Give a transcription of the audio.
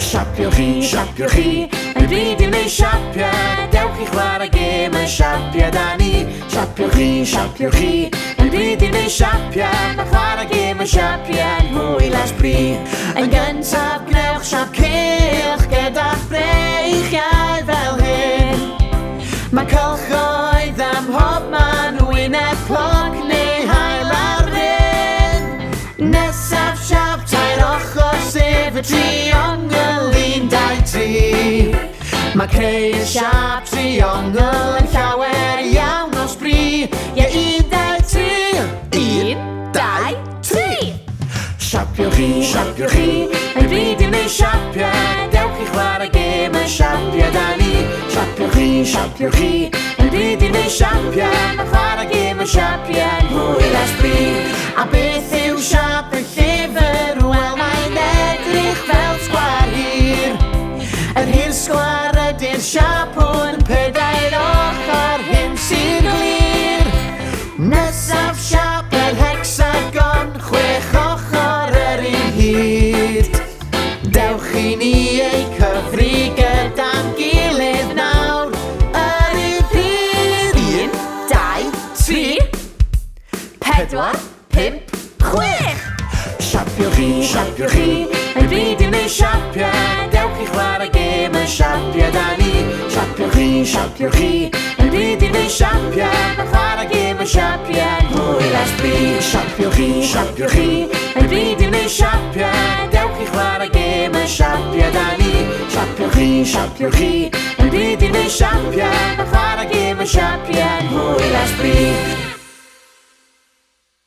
Siapio chi, yn bryd i wneud siapia. Dewch i chwarae gêm y siapia da ni. Siapio chi, yn bryd i wneud siapia. Mae chwarae gêm y siapia yn hwyl a sbri. Yn gyntaf gnewch siap cylch gyda'ch breichiau fel hyn. Mae cylchoedd am hob man, wyneb cloc neu hael ar ryn. Nesaf siap tair ochr sef y triongl 1, 2, 3. Mae creu y siap triongl yn llawer iawn o sbri. Ie, 1, 2, 3. 1, 2, 3. Siapio chi, yn bryd i wneud siapia. Dewch i chwarae gêm y siapia da ni. Siapio chi, yn bryd i wneud siapia. Mae chwarae gêm y siapia yn hwyl a sbri. A beth yw siap y llyfr? Wel, mae'n edrych fel sgwar hir. Yr hir sgwar ydy'r siap hwn, 4 ochr hyn sy'n glir. Nesaf siap yr hecsagon, 6 ochr yr un hyd. Dewch i ni ei cyfri gyda'n gilydd nawr. Yr un pryd. 1, 2, 3. 4, 5, 6. Siapio chi, yn bryd i wneud siapia. Dewch i chwarae gêm y siapia da ni. Siapio chi, yn bryd i wneud siapia. Mae chwarae gêm y siapia yn hwyl a sbri. Siapio chi, yn bryd i wneud siapia. Dewch i chwarae gêm y siapia da ni. Siapio chi, yn bryd i wneud siapia. Mae chwarae gêm y siapia yn hwyl a sbri.